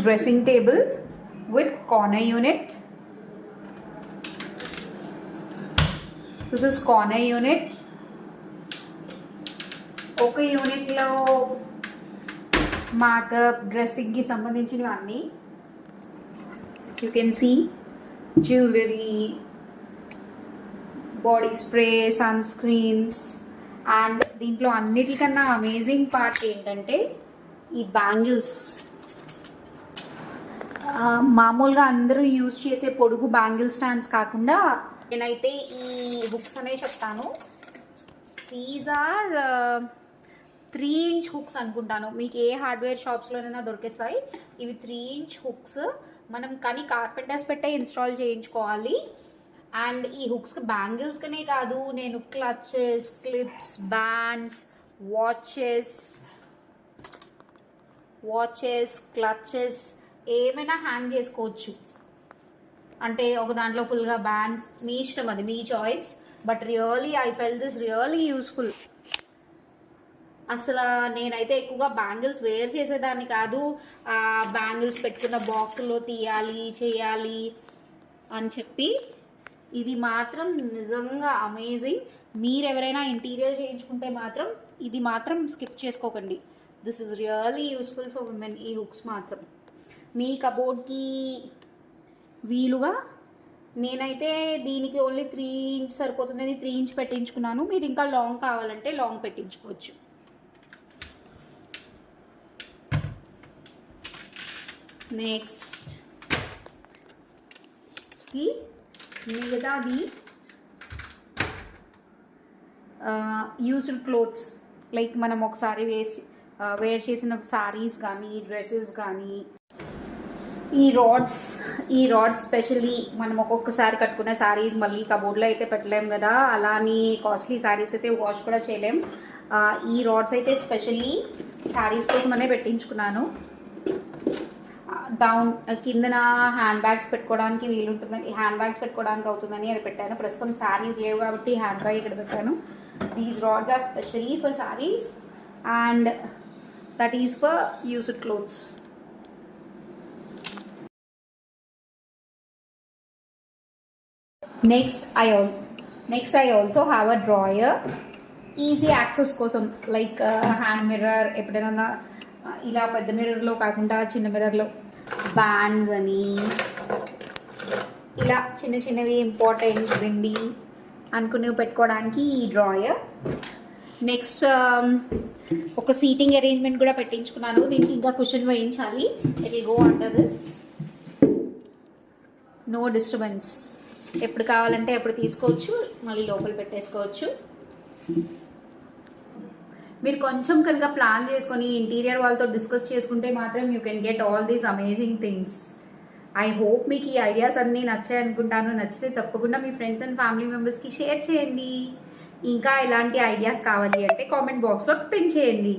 Dressing table with corner unit. This is corner unit. ఒక యూనిట్లో makeup డ్రెస్సింగ్కి సంబంధించినవి అన్నీ. You can see jewellery, body spray, sunscreens. And దీంట్లో అన్నిటికన్నా అమేజింగ్ పార్ట్ ఏంటంటే ఈ బ్యాంగిల్స్. మామూలుగా అందరూ యూజ్ చేసే పొడుగు బ్యాంగిల్ స్టాండ్స్ కాకుండా నేనైతే ఈ హుక్స్ అనే చెప్తాను. దీస్ ఆర్ 3-inch హుక్స్ అనుకుంటాను. మీకు ఏ హార్డ్వేర్ షాప్స్లోనైనా దొరికేస్తాయి. ఇవి 3-inch హుక్స్. మనం కానీ కార్పెంటర్స్ పెట్టే ఇన్స్టాల్ చేయించుకోవాలి. అండ్ ఈ హుక్స్కి బ్యాంగిల్స్కనే కాదు, నేను clutches, clips, bands, watches, clutches ఏమైనా హ్యాంగ్ చేసుకోవచ్చు. అంటే ఒక దాంట్లో ఫుల్గా బ్యాండ్స్, మీ ఇష్టం, అది మీ choice. But really I feel this really useful. అసలు నేనైతే ఎక్కువగా బ్యాంగిల్స్ వేర్ చేసేదాన్ని కాదు. బ్యాంగిల్స్ పెట్టుకున్న బాక్సుల్లో తీయాలి చేయాలి అని చెప్పి. ఇది మాత్రం నిజంగా అమేజింగ్. మీరు ఎవరైనా ఇంటీరియర్ చేయించుకుంటే మాత్రం ఇది మాత్రం స్కిప్ చేసుకోకండి. This is really useful for women. ఈ హుక్స్ మాత్రం మీ కబోర్డ్కి వీలుగా. నేనైతే దీనికి ఓన్లీ 3-inch సరిపోతుందని 3-inch పెట్టించుకున్నాను. మీరు ఇంకా లాంగ్ కావాలంటే లాంగ్ పెట్టించుకోవచ్చు. నెక్స్ట్ మిగతాది యూజ్డ్ క్లోత్స్. లైక్ మనం ఒకసారి వేర్ చేసిన సారీస్ కానీ డ్రెస్సెస్ కానీ. ఈ రాడ్స్ స్పెషల్లీ మనం ఒక్కొక్కసారి కట్టుకున్న శారీస్ మళ్ళీ కబోర్డ్లో అయితే పెట్టలేం కదా, అలాని కాస్ట్లీ శారీస్ అయితే వాష్ కూడా చేయలేం. ఈ రాడ్స్ అయితే స్పెషల్లీ శారీస్ కోసమనే పెట్టించుకున్నాను. డౌన్ కిందన హ్యాండ్ బ్యాగ్స్ పెట్టుకోవడానికి వీలుంటుందని, హ్యాండ్ బ్యాగ్స్ పెట్టుకోవడానికి అవుతుందని అది పెట్టాను. ప్రస్తుతం శారీస్ లేవు కాబట్టి హ్యాండ్ బ్యాగ్ ఇక్కడ పెట్టాను. These rods are specially for saris and that is for used clothes. Next I also have a drawer. Easy access కోసం, లైక్ హ్యాండ్ మిర్రర్, ఎప్పుడైనా ఇలా పెద్ద మిర్రర్లో కాకుండా చిన్న మిర్రర్లో బ్యాండ్స్ అని ఇలా చిన్న చిన్నవి ఇంపార్టెంట్ వెండి అనుకునేవి పెట్టుకోవడానికి ఈ డ్రాయర్. నెక్స్ట్ ఒక సీటింగ్ అరేంజ్మెంట్ కూడా పెట్టించుకున్నాను. దీనికి ఇంకా కుషన్ వేయించాలి. It will go under this. No disturbance. ఎప్పుడు కావాలంటే ఎప్పుడు తీసుకోవచ్చు, మళ్ళీ లోపల పెట్టేసుకోవచ్చు. మీరు కొంచెం కనుక ప్లాన్ చేసుకొని ఇంటీరియర్ వాళ్ళతో డిస్కస్ చేసుకుంటే మాత్రం you can get all these amazing things. I hope మీకు ఈ ఐడియాస్ అన్నీ నచ్చాయి అనుకుంటాను. నచ్చితే తప్పకుండా మీ ఫ్రెండ్స్ అండ్ ఫ్యామిలీ మెంబర్స్కి షేర్ చేయండి. ఇంకా ఇలాంటి ఐడియాస్ కావాలి అంటే కామెంట్ బాక్స్లో పిన్ చేయండి.